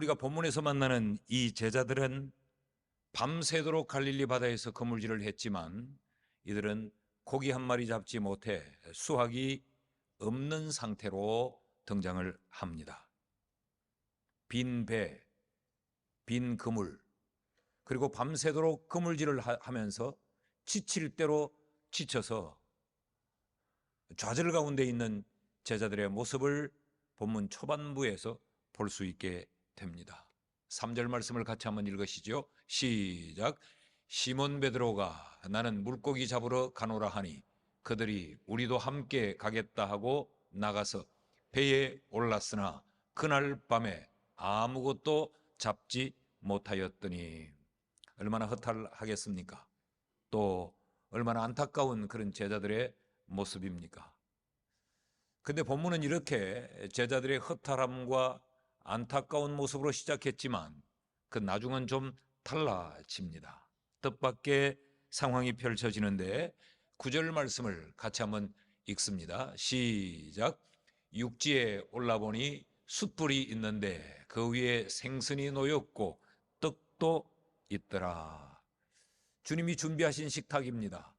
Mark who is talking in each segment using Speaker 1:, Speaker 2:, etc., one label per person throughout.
Speaker 1: 우리가 본문에서 만나는 이 제자들은 밤새도록 갈릴리 바다에서 그물질을 했지만 이들은 고기 한 마리 잡지 못해 수확이 없는 상태로 등장을 합니다. 빈 배, 빈 그물, 그리고 밤새도록 그물질을 하면서 지칠 대로 지쳐서 좌절 가운데 있는 제자들의 모습을 본문 초반부에서 볼 수 있게 됩니다. 3절 말씀을 같이 한번 읽으시죠. 시작. 시몬 베드로가 나는 물고기 잡으러 가노라 하니 그들이 우리도 함께 가겠다 하고 나가서 배에 올랐으나 그날 밤에 아무것도 잡지 못하였더니 얼마나 허탈하겠습니까? 또 얼마나 안타까운 그런 제자들의 모습입니까? 근데 본문은 이렇게 제자들의 허탈함과 안타까운 모습으로 시작했지만 그 나중은 좀 달라집니다. 뜻밖의 상황이 펼쳐지는데 9절 말씀을 같이 한번 읽습니다. 시작. 육지에 올라보니 숯불이 있는데 그 위에 생선이 놓였고 떡도 있더라. 주님이 준비하신 식탁입니다.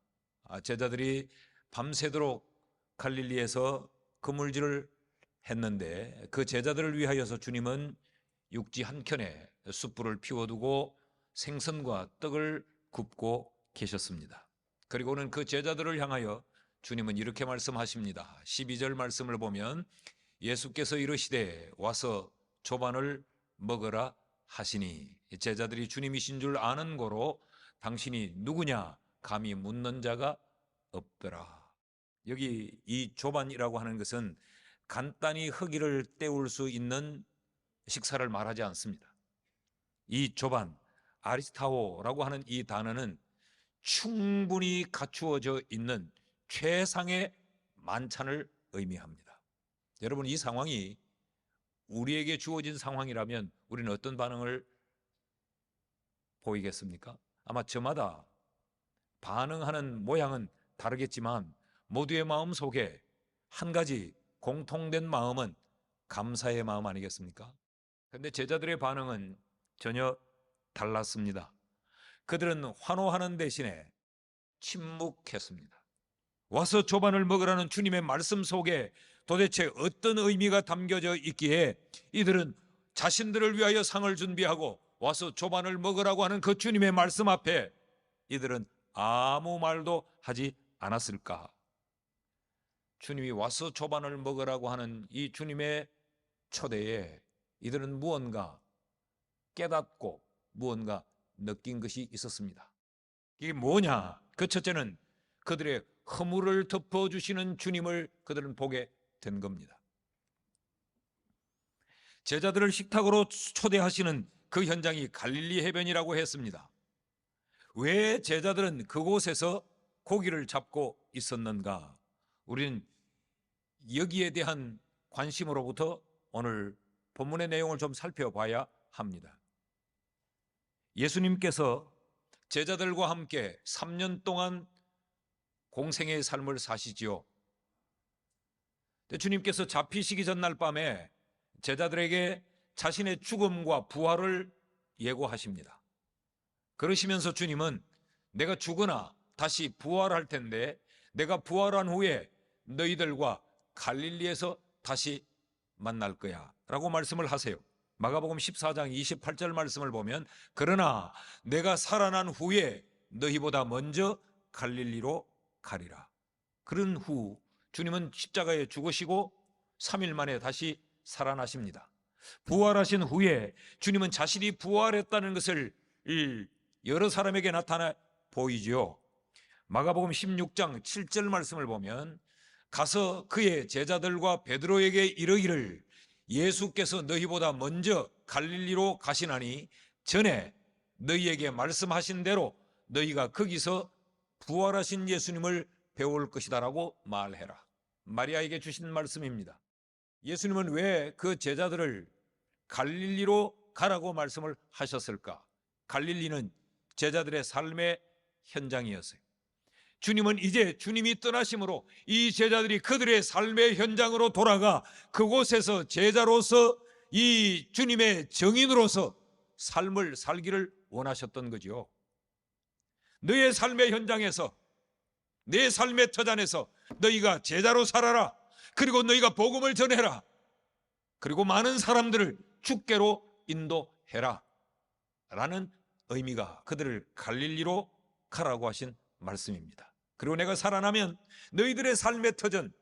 Speaker 1: 제자들이 밤새도록 갈릴리에서 그물질을 했는데 그 제자들을 위하여서 주님은 육지 한켠에 숯불을 피워두고 생선과 떡을 굽고 계셨습니다. 그리고는 그 제자들을 향하여 주님은 이렇게 말씀하십니다. 12절 말씀을 보면 예수께서 이르시되 와서 조반을 먹으라 하시니 제자들이 주님이신 줄 아는 고로 당신이 누구냐 감히 묻는 자가 없더라. 여기 이 조반이라고 하는 것은 간단히 허기를 때울 수 있는 식사를 말하지 않습니다. 이 조반, 아리스타오라고 하는 이 단어는 충분히 갖추어져 있는 최상의 만찬을 의미합니다. 여러분, 이 상황이 우리에게 주어진 상황이라면 우리는 어떤 반응을 보이겠습니까? 아마 저마다 반응하는 모양은 다르겠지만 모두의 마음 속에 한 가지 공통된 마음은 감사의 마음 아니겠습니까? 그런데 제자들의 반응은 전혀 달랐습니다. 그들은 환호하는 대신에 침묵했습니다. 와서 조반을 먹으라는 주님의 말씀 속에 도대체 어떤 의미가 담겨져 있기에 이들은 자신들을 위하여 상을 준비하고 와서 조반을 먹으라고 하는 그 주님의 말씀 앞에 이들은 아무 말도 하지 않았을까? 주님이 와서 조반을 먹으라고 하는 이 주님의 초대에 이들은 무언가 깨닫고 무언가 느낀 것이 있었습니다. 이게 뭐냐? 그 첫째는 그들의 허물을 덮어주시는 주님을 그들은 보게 된 겁니다. 제자들을 식탁으로 초대하시는 그 현장이 갈릴리 해변이라고 했습니다. 왜 제자들은 그곳에서 고기를 잡고 있었는가? 우리는 여기에 대한 관심으로부터 오늘 본문의 내용을 좀 살펴봐야 합니다. 예수님께서 제자들과 함께 3년 동안 공생의 삶을 사시지요. 주님께서 잡히시기 전날 밤에 제자들에게 자신의 죽음과 부활을 예고하십니다. 그러시면서 주님은 내가 죽으나 다시 부활할 텐데 내가 부활한 후에 너희들과 갈릴리에서 다시 만날 거야 라고 말씀을 하세요. 마가복음 14장 28절 말씀을 보면 그러나 내가 살아난 후에 너희보다 먼저 갈릴리로 가리라. 그런 후 주님은 십자가에 죽으시고 3일 만에 다시 살아나십니다. 부활하신 후에 주님은 자신이 부활했다는 것을 여러 사람에게 나타나 보이죠. 마가복음 16장 7절 말씀을 보면 가서 그의 제자들과 베드로에게 이르기를 예수께서 너희보다 먼저 갈릴리로 가시나니 전에 너희에게 말씀하신 대로 너희가 거기서 부활하신 예수님을 배울 것이다라고 말해라. 마리아에게 주신 말씀입니다. 예수님은 왜 그 제자들을 갈릴리로 가라고 말씀을 하셨을까? 갈릴리는 제자들의 삶의 현장이었어요. 주님은 이제 주님이 떠나심으로 이 제자들이 그들의 삶의 현장으로 돌아가 그곳에서 제자로서 이 주님의 증인으로서 삶을 살기를 원하셨던 거죠. 너의 삶의 현장에서, 내 삶의 터전에서 너희가 제자로 살아라. 그리고 너희가 복음을 전해라. 그리고 많은 사람들을 주께로 인도해라 라는 의미가 그들을 갈릴리로 가라고 하신 말씀입니다. 그리고 내가 살아나면 너희들의 삶의 터전,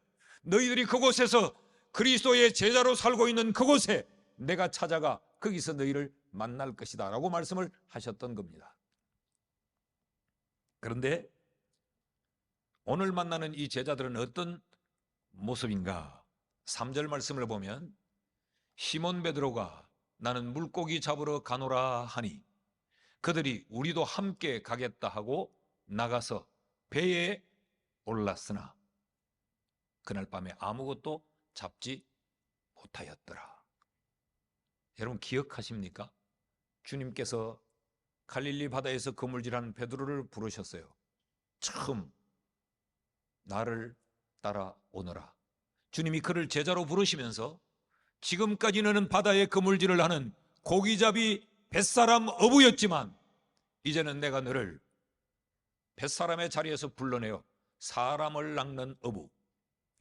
Speaker 1: 너희들이 그곳에서 그리스도의 제자로 살고 있는 그곳에 내가 찾아가 거기서 너희를 만날 것이다 라고 말씀을 하셨던 겁니다. 그런데 오늘 만나는 이 제자들은 어떤 모습인가? 3절 말씀을 보면 시몬 베드로가 나는 물고기 잡으러 가노라 하니 그들이 우리도 함께 가겠다 하고 나가서 배에 올랐으나 그날 밤에 아무것도 잡지 못하였더라. 여러분 기억하십니까? 주님께서 갈릴리 바다에서 그물질하는 베드로를 부르셨어요. 처음 나를 따라오너라. 주님이 그를 제자로 부르시면서 지금까지 너는 바다에 그물질을 하는 고기잡이 뱃사람 어부였지만 이제는 내가 너를 뱃사람의 자리에서 불러내어 사람을 낚는 어부,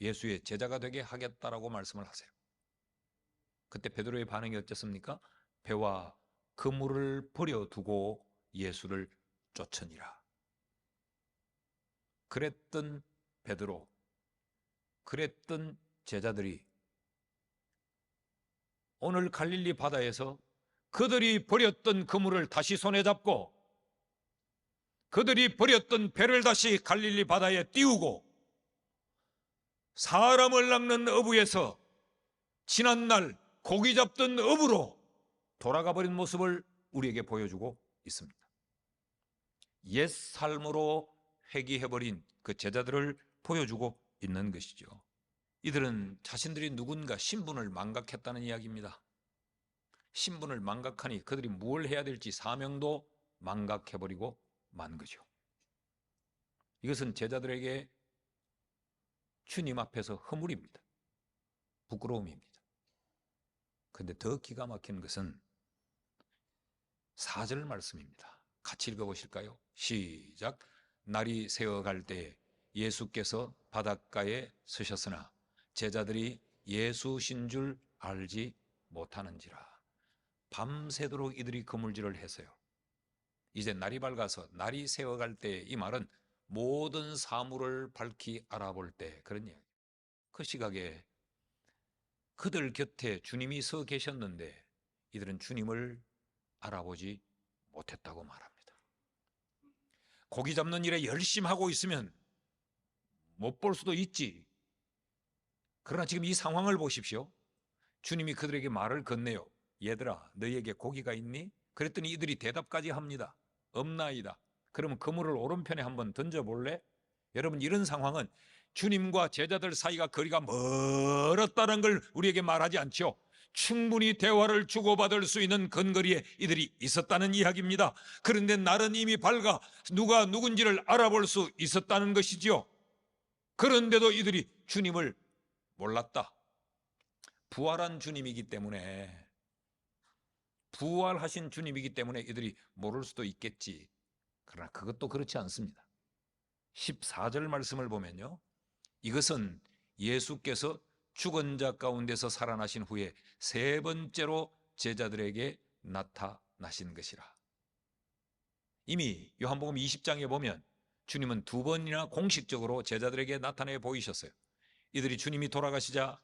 Speaker 1: 예수의 제자가 되게 하겠다라고 말씀을 하세요. 그때 베드로의 반응이 어땠습니까? 배와 그물을 버려두고 예수를 쫓으니라. 그랬던 베드로, 그랬던 제자들이 오늘 갈릴리 바다에서 그들이 버렸던 그물을 다시 손에 잡고 그들이 버렸던 배를 다시 갈릴리 바다에 띄우고 사람을 낚는 어부에서 지난날 고기 잡던 어부로 돌아가 버린 모습을 우리에게 보여주고 있습니다. 옛 삶으로 회귀해버린 그 제자들을 보여주고 있는 것이죠. 이들은 자신들이 누군가 신분을 망각했다는 이야기입니다. 신분을 망각하니 그들이 뭘 해야 될지 사명도 망각해버리고 만 거죠. 이것은 제자들에게 주님 앞에서 허물입니다. 부끄러움입니다. 그런데 더 기가 막힌 것은 4절 말씀입니다. 같이 읽어보실까요? 시작. 날이 새어갈 때에 예수께서 바닷가에 서셨으나 제자들이 예수신 줄 알지 못하는지라. 밤새도록 이들이 그물질을 했어요. 이제 날이 밝아서 날이 새어갈 때, 이 말은 모든 사물을 밝히 알아볼 때 그런 이야기. 그 시각에 그들 곁에 주님이 서 계셨는데 이들은 주님을 알아보지 못했다고 말합니다. 고기 잡는 일에 열심히 하고 있으면 못 볼 수도 있지. 그러나 지금 이 상황을 보십시오. 주님이 그들에게 말을 건네요. 얘들아, 너희에게 고기가 있니? 그랬더니 이들이 대답까지 합니다. 없나이다. 그러면 그물을 오른편에 한번 던져볼래? 여러분, 이런 상황은 주님과 제자들 사이가 거리가 멀었다는 걸 우리에게 말하지 않죠. 충분히 대화를 주고받을 수 있는 근거리에 이들이 있었다는 이야기입니다. 그런데 날은 이미 밝아 누가 누군지를 알아볼 수 있었다는 것이지요. 그런데도 이들이 주님을 몰랐다. 부활한 주님이기 때문에, 부활하신 주님이기 때문에 이들이 모를 수도 있겠지. 그러나 그것도 그렇지 않습니다. 14절 말씀을 보면요, 이것은 예수께서 죽은 자 가운데서 살아나신 후에 세 번째로 제자들에게 나타나신 것이라. 이미 요한복음 20장에 보면 주님은 두 번이나 공식적으로 제자들에게 나타내 보이셨어요. 이들이 주님이 돌아가시자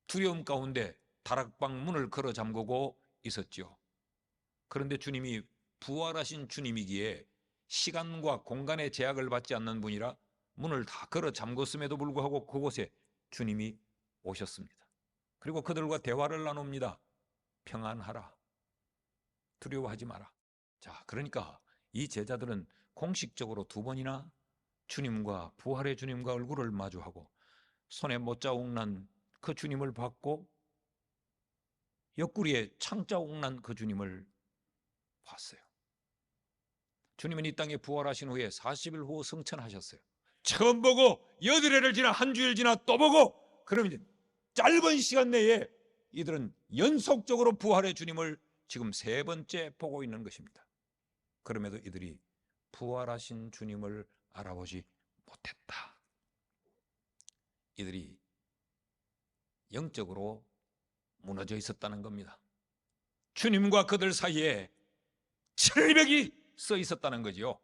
Speaker 1: 두려움 가운데 다락방 문을 걸어 잠그고 있었죠. 그런데 주님이 부활하신 주님이기에 시간과 공간의 제약을 받지 않는 분이라 문을 다 걸어 잠궜음에도 불구하고 그곳에 주님이 오셨습니다. 그리고 그들과 대화를 나눕니다. 평안하라. 두려워하지 마라. 자, 그러니까 이 제자들은 공식적으로 두 번이나 주님과, 부활의 주님과 얼굴을 마주하고 손에 못자국 난 그 주님을 봤고 옆구리에 창자국 난 그 주님을 봤어요. 주님은 이 땅에 부활하신 후에 40일 후 승천하셨어요. 처음 보고 8회를 지나 한 주일 지나 또 보고, 그러면 이제 짧은 시간 내에 이들은 연속적으로 부활의 주님을 지금 세 번째 보고 있는 것입니다. 그럼에도 이들이 부활하신 주님을 알아보지 못했다. 이들이 영적으로 무너져 있었다는 겁니다. 주님과 그들 사이에 철벽이 써 있었다는 거지요.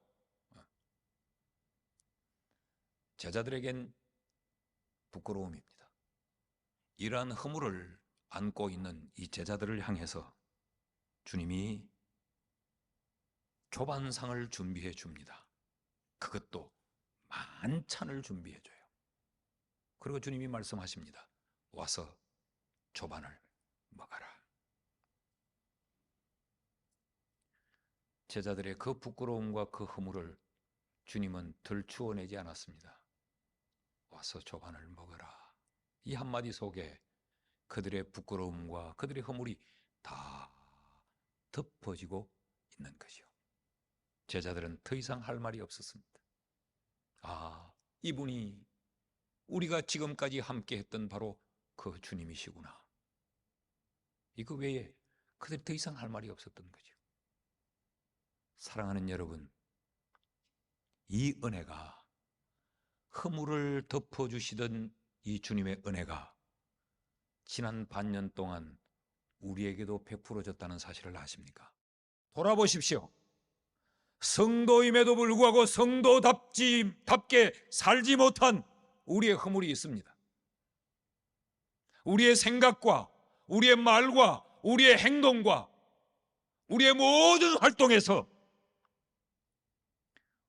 Speaker 1: 제자들에겐 부끄러움입니다. 이러한 허물을 안고 있는 이 제자들을 향해서 주님이 조반상을 준비해 줍니다. 그것도 만찬을 준비해 줘요. 그리고 주님이 말씀하십니다. 와서 조반을 먹어라. 제자들의 그 부끄러움과 그 허물을 주님은 들추어내지 않았습니다. 와서 조반을 먹어라. 이 한마디 속에 그들의 부끄러움과 그들의 허물이 다 덮어지고 있는 것이요. 제자들은 더 이상 할 말이 없었습니다. 아, 이분이 우리가 지금까지 함께 했던 바로 그 주님이시구나. 이거 외에 그들이 더 이상 할 말이 없었던 거죠. 사랑하는 여러분, 이 은혜가, 허물을 덮어주시던 이 주님의 은혜가 지난 반년 동안 우리에게도 베풀어졌다는 사실을 아십니까? 돌아보십시오. 성도임에도 불구하고 성도답게 살지 못한 우리의 허물이 있습니다. 우리의 생각과 우리의 말과 우리의 행동과 우리의 모든 활동에서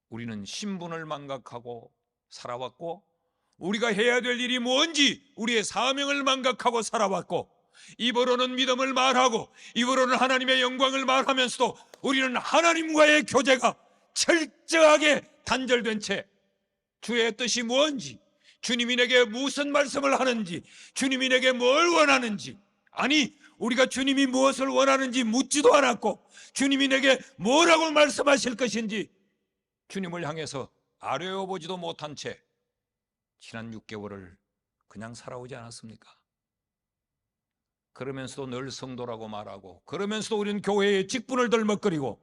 Speaker 1: 우리는 신분을 망각하고 살아왔고, 우리가 해야 될 일이 뭔지 우리의 사명을 망각하고 살아왔고, 입으로는 믿음을 말하고 입으로는 하나님의 영광을 말하면서도 우리는 하나님과의 교제가 철저하게 단절된 채 주의 뜻이 뭔지, 주님이 내게 무슨 말씀을 하는지, 주님이 내게 뭘 원하는지, 아니 우리가 주님이 무엇을 원하는지 묻지도 않았고 주님이 내게 뭐라고 말씀하실 것인지 주님을 향해서 아뢰어보지도 못한 채 지난 6개월을 그냥 살아오지 않았습니까? 그러면서도 늘 성도라고 말하고, 그러면서도 우리는 교회의 직분을 덜먹거리고,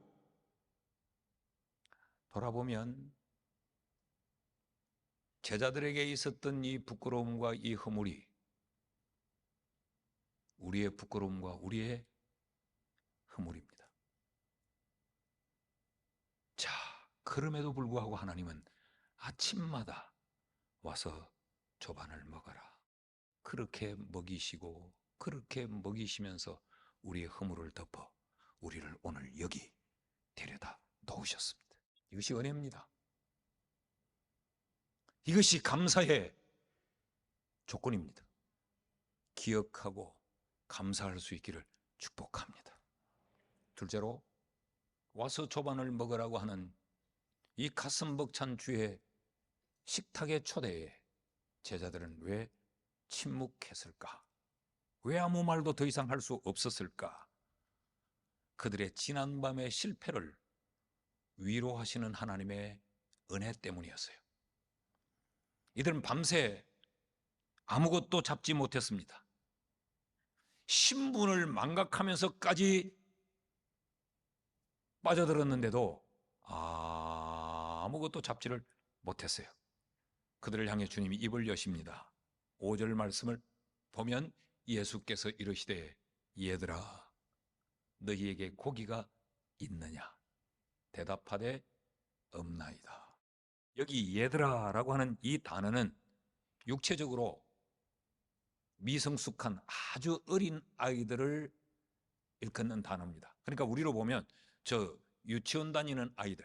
Speaker 1: 돌아보면 제자들에게 있었던 이 부끄러움과 이 허물이 우리의 부끄러움과 우리의 허물입니다. 자, 그럼에도 불구하고 하나님은 아침마다 와서 조반을 먹어라. 그렇게 먹이시고 그렇게 먹이시면서 우리의 허물을 덮어 우리를 오늘 여기 데려다 놓으셨습니다. 이것이 은혜입니다. 이것이 감사의 조건입니다. 기억하고 감사할 수 있기를 축복합니다. 둘째로, 와서 조반을 먹으라고 하는 이 가슴 벅찬 주의 식탁의 초대에 제자들은 왜 침묵했을까? 왜 아무 말도 더 이상 할 수 없었을까? 그들의 지난밤의 실패를 위로하시는 하나님의 은혜 때문이었어요. 이들은 밤새 아무것도 잡지 못했습니다. 신분을 망각하면서까지 빠져들었는데도 아무것도 잡지를 못했어요. 그들을 향해 주님이 입을 여십니다. 5절 말씀을 보면 예수께서 이르시되 얘들아 너희에게 고기가 있느냐? 대답하되 없나이다. 여기 얘들아라고 하는 이 단어는 육체적으로 미성숙한 아주 어린 아이들을 일컫는 단어입니다. 그러니까 우리로 보면 저 유치원 다니는 아이들,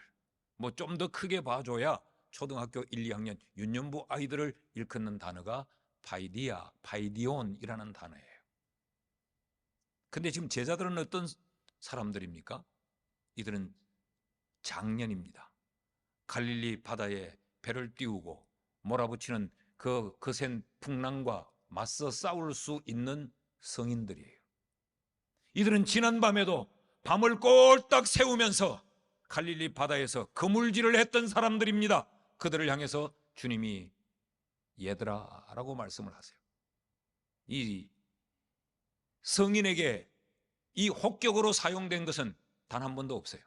Speaker 1: 뭐 좀 더 크게 봐줘야 초등학교 1, 2학년 유년부 아이들을 일컫는 단어가 파이디아, 파이디온이라는 단어예요. 근데 지금 제자들은 어떤 사람들입니까? 이들은 장년입니다. 갈릴리 바다에 배를 띄우고 몰아붙이는 그 거센 풍랑과 맞서 싸울 수 있는 성인들이에요. 이들은 지난밤에도 밤을 꼴딱 새우면서 갈릴리 바다에서 그물질을 했던 사람들입니다. 그들을 향해서 주님이 얘들아 라고 말씀을 하세요. 이 성인에게 이 혹격으로 사용된 것은 단 한 번도 없어요.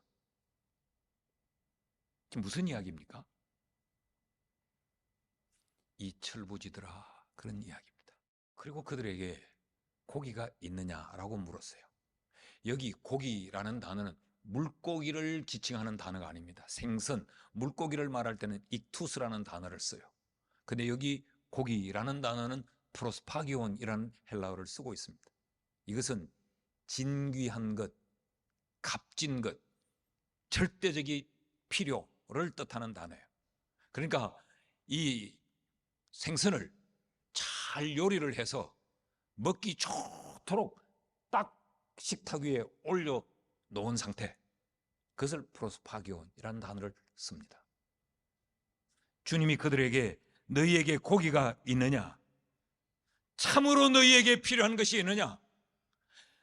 Speaker 1: 지금 무슨 이야기입니까? 이 철부지들아, 그런 이야기입니다. 그리고 그들에게 고기가 있느냐라고 물었어요. 여기 고기라는 단어는 물고기를 지칭하는 단어가 아닙니다. 생선, 물고기를 말할 때는 익투스라는 단어를 써요. 근데 여기 고기라는 단어는 프로스파기온이라는 헬라어를 쓰고 있습니다. 이것은 진귀한 것, 값진 것, 절대적인 필요를 뜻하는 단어예요. 그러니까 이 생선을 잘 요리를 해서 먹기 좋도록 딱 식탁 위에 올려 놓은 상태, 그것을 프로스파기온이라는 단어를 씁니다. 주님이 그들에게 너희에게 고기가 있느냐? 참으로 너희에게 필요한 것이 있느냐?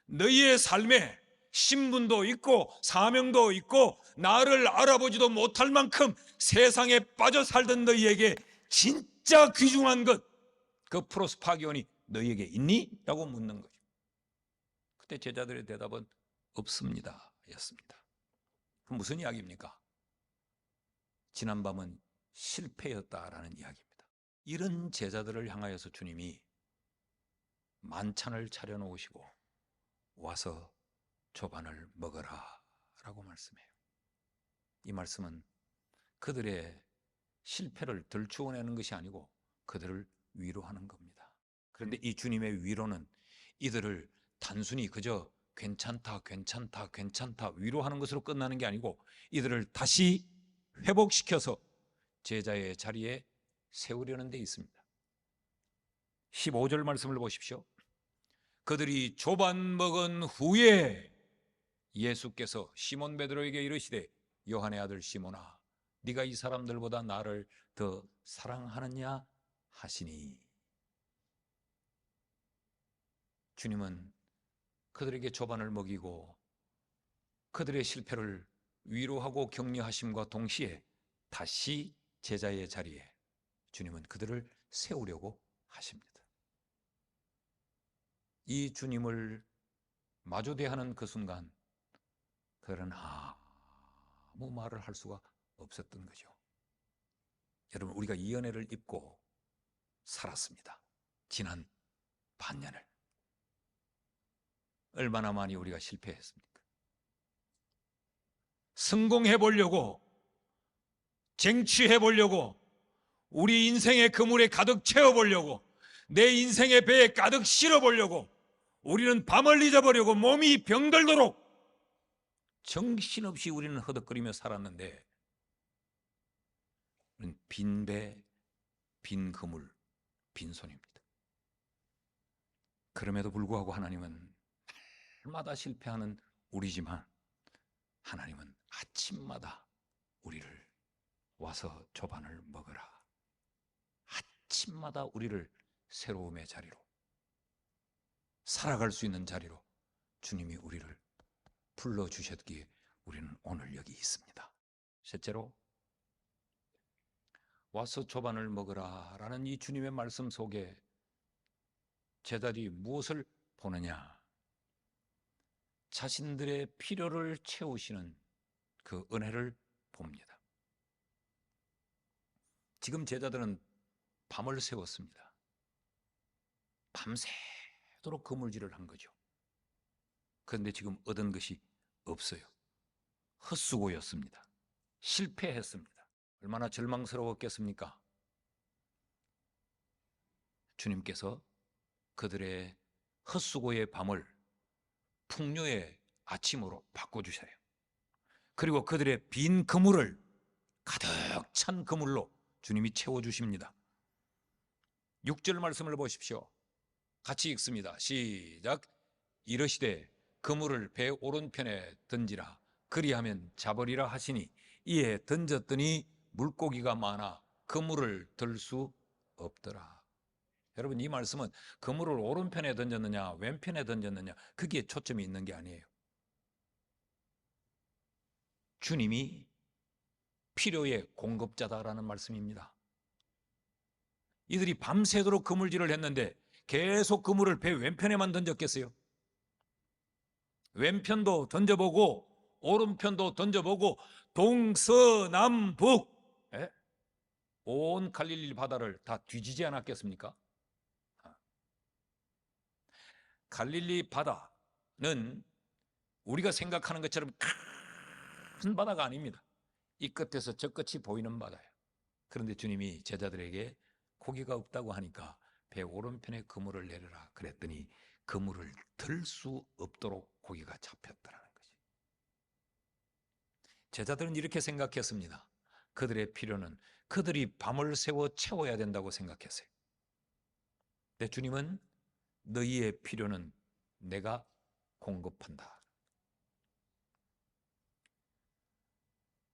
Speaker 1: 너희의 삶에 신분도 있고 사명도 있고 나를 알아보지도 못할 만큼 세상에 빠져 살던 너희에게 진짜 귀중한 것, 그 프로스파기온이 너희에게 있니? 라고 묻는 거죠. 그때 제자들의 대답은 없습니다 였습니다. 그럼 무슨 이야기입니까? 지난밤은 실패였다라는 이야기입니다. 이런 제자들을 향하여서 주님이 만찬을 차려놓으시고 와서 조반을 먹어라 라고 말씀해요. 이 말씀은 그들의 실패를 들추어내는 것이 아니고 그들을 위로하는 겁니다. 그런데 이 주님의 위로는 이들을 단순히 그저 괜찮다 괜찮다 괜찮다 위로하는 것으로 끝나는 게 아니고 이들을 다시 회복시켜서 제자의 자리에 세우려는 데 있습니다. 15절 말씀을 보십시오. 그들이 조반 먹은 후에 예수께서 시몬 베드로에게 이르시되 요한의 아들 시몬아, 네가 이 사람들보다 나를 더 사랑하느냐 하시니. 주님은 그들에게 조반을 먹이고 그들의 실패를 위로하고 격려하심과 동시에 다시 제자의 자리에 주님은 그들을 세우려고 하십니다. 이 주님을 마주 대하는 그 순간 그들은 아무 말을 할 수가 없었던 거죠. 여러분, 우리가 이 은혜를 입고 살았습니다. 지난 반년을. 얼마나 많이 우리가 실패했습니까? 성공해 보려고, 쟁취해 보려고, 우리 인생의 그물에 가득 채워 보려고, 내 인생의 배에 가득 실어 보려고 우리는 밤을 잊어버리고 몸이 병들도록 정신없이 우리는 허덕거리며 살았는데, 우리는 빈 배, 빈 그물, 빈손입니다. 그럼에도 불구하고 하나님은 날마다 실패하는 우리지만 하나님은 아침마다 우리를 와서 조반을 먹으라, 아침마다 우리를 새로움의 자리로, 살아갈 수 있는 자리로 주님이 우리를 불러주셨기에 우리는 오늘 여기 있습니다. 셋째로, 와서 조반을 먹으라 라는 이 주님의 말씀 속에 제자들이 무엇을 보느냐? 자신들의 필요를 채우시는 그 은혜를 봅니다. 지금 제자들은 밤을 새웠습니다. 밤새도록 그물질을 한 거죠. 그런데 지금 얻은 것이 없어요. 헛수고였습니다. 실패했습니다. 얼마나 절망스러웠겠습니까? 주님께서 그들의 헛수고의 밤을 풍요의 아침으로 바꿔주셔요. 그리고 그들의 빈 그물을 가득 찬 그물로 주님이 채워주십니다. 6절 말씀을 보십시오. 같이 읽습니다. 시작. 이르시되 그물을 배 오른편에 던지라, 그리하면 잡으리라 하시니 이에 던졌더니 물고기가 많아 그물을 들 수 없더라. 여러분, 이 말씀은 그물을 오른편에 던졌느냐 왼편에 던졌느냐 그게 초점이 있는 게 아니에요. 주님이 필요의 공급자다라는 말씀입니다. 이들이 밤새도록 그물질을 했는데 계속 그물을 배 왼편에만 던졌겠어요? 왼편도 던져보고 오른편도 던져보고 동서남북 온 갈릴리 바다를 다 뒤지지 않았겠습니까? 갈릴리 바다는 우리가 생각하는 것처럼 큰 바다가 아닙니다. 이 끝에서 저 끝이 보이는 바다예요. 그런데 주님이 제자들에게 고기가 없다고 하니까 배 오른편에 그물을 내려라 그랬더니 그물을 들 수 없도록 고기가 잡혔다라는 거지. 제자들은 이렇게 생각했습니다. 그들의 필요는 그들이 밤을 새워 채워야 된다고 생각했어요. 근데 주님은 너희의 필요는 내가 공급한다.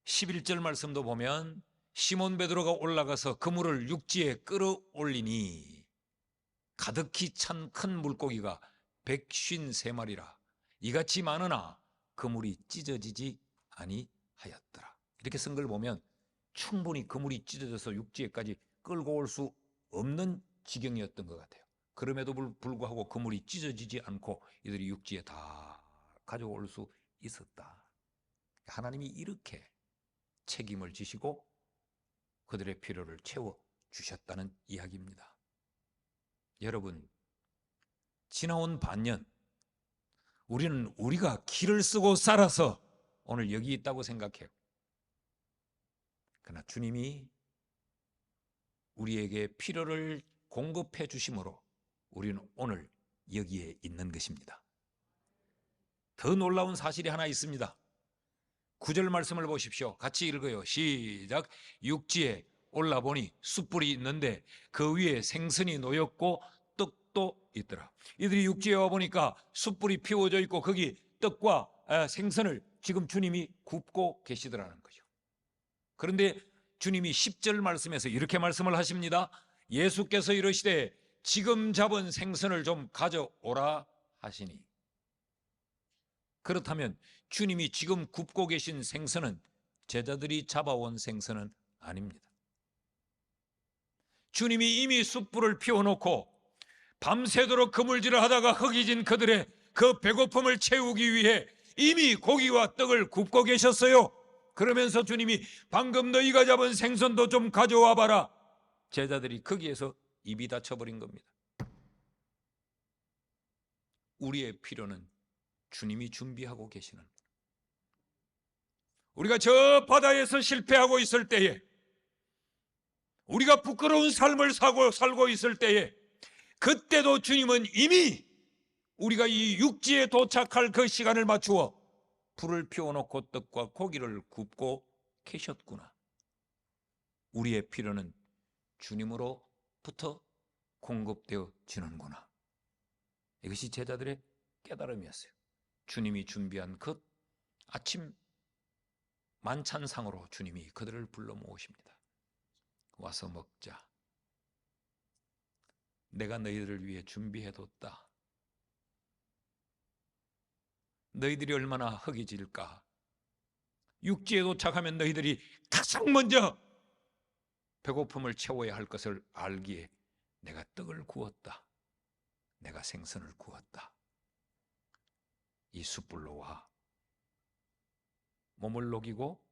Speaker 1: 11절 말씀도 보면 시몬 베드로가 올라가서 그물을 육지에 끌어올리니 가득히 찬 큰 물고기가 153마리라 이같이 많으나 그물이 찢어지지 아니하였더라. 이렇게 쓴 걸 보면 충분히 그물이 찢어져서 육지에까지 끌고 올 수 없는 지경이었던 것 같아요. 그럼에도 불구하고 그물이 찢어지지 않고 이들이 육지에 다 가져올 수 있었다. 하나님이 이렇게 책임을 지시고 그들의 필요를 채워주셨다는 이야기입니다. 여러분, 지나온 반년 우리는 우리가 기를 쓰고 살아서 오늘 여기 있다고 생각해요. 그러나 주님이 우리에게 필요를 공급해 주심으로 우리는 오늘 여기에 있는 것입니다. 더 놀라운 사실이 하나 있습니다. 9절 말씀을 보십시오. 같이 읽어요. 시작. 육지에 올라보니 숯불이 있는데 그 위에 생선이 놓였고 떡도 있더라. 이들이 육지에 와보니까 숯불이 피워져 있고 거기 떡과 생선을 지금 주님이 굽고 계시더라는 거죠. 그런데 주님이 10절 말씀에서 이렇게 말씀을 하십니다. 예수께서 이르시되 지금 잡은 생선을 좀 가져오라 하시니. 그렇다면 주님이 지금 굽고 계신 생선은 제자들이 잡아온 생선은 아닙니다. 주님이 이미 숯불을 피워놓고 밤새도록 그물질을 하다가 허기진 그들의 그 배고픔을 채우기 위해 이미 고기와 떡을 굽고 계셨어요. 그러면서 주님이 방금 너희가 잡은 생선도 좀 가져와 봐라. 제자들이 거기에서 입이 닫혀버린 겁니다. 우리의 필요는 주님이 준비하고 계시는, 우리가 저 바다에서 실패하고 있을 때에, 우리가 부끄러운 삶을 살고 있을 때에, 그때도 주님은 이미 우리가 이 육지에 도착할 그 시간을 맞추어 불을 피워놓고 떡과 고기를 굽고 계셨구나. 우리의 필요는 주님으로부터 공급되어지는구나. 이것이 제자들의 깨달음이었어요. 주님이 준비한 그 아침 만찬상으로 주님이 그들을 불러 모으십니다. 와서 먹자. 내가 너희들을 위해 준비해뒀다. 너희들이 얼마나 허기질까. 육지에 도착하면 너희들이 가장 먼저 배고픔을 채워야 할 것을 알기에 내가 떡을 구웠다. 내가 생선을 구웠다. 이 숯불로 와. 몸을 녹이고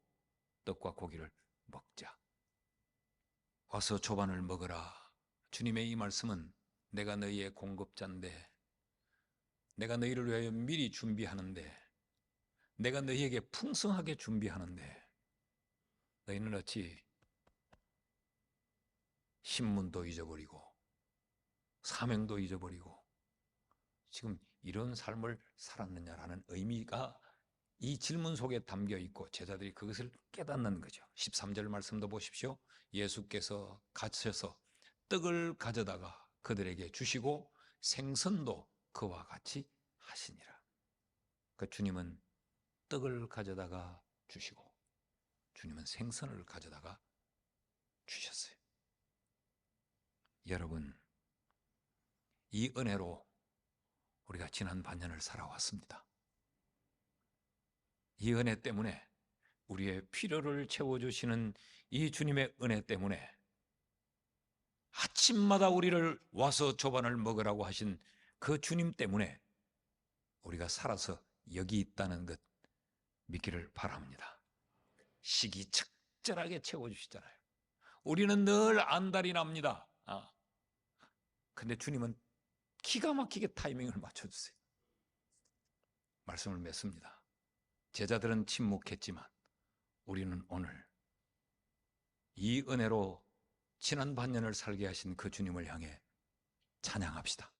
Speaker 1: 떡과 고기를 먹자. 와서 조반을 먹어라. 주님의 이 말씀은 내가 너희의 공급자인데, 내가 너희를 위하여 미리 준비하는데, 내가 너희에게 풍성하게 준비하는데 너희는 어찌 신문도 잊어버리고 사명도 잊어버리고 지금 이런 삶을 살았느냐라는 의미가 이 질문 속에 담겨 있고 제자들이 그것을 깨닫는 거죠. 13절 말씀도 보십시오. 예수께서 가셔서 떡을 가져다가 그들에게 주시고 생선도 그와 같이 하시니라. 그 주님은 떡을 가져다가 주시고 주님은 생선을 가져다가 주셨어요. 여러분, 이 은혜로 우리가 지난 반년을 살아왔습니다. 이 은혜 때문에, 우리의 필요를 채워주시는 이 주님의 은혜 때문에, 아침마다 우리를 와서 조반을 먹으라고 하신 그 주님 때문에 우리가 살아서 여기 있다는 것 믿기를 바랍니다. 시기 적절하게 채워주시잖아요. 우리는 늘 안달이 납니다. 근데 주님은 기가 막히게 타이밍을 맞춰주세요. 말씀을 맺습니다. 제자들은 침묵했지만 우리는 오늘 이 은혜로 지난 반년을 살게 하신 그 주님을 향해 찬양합시다.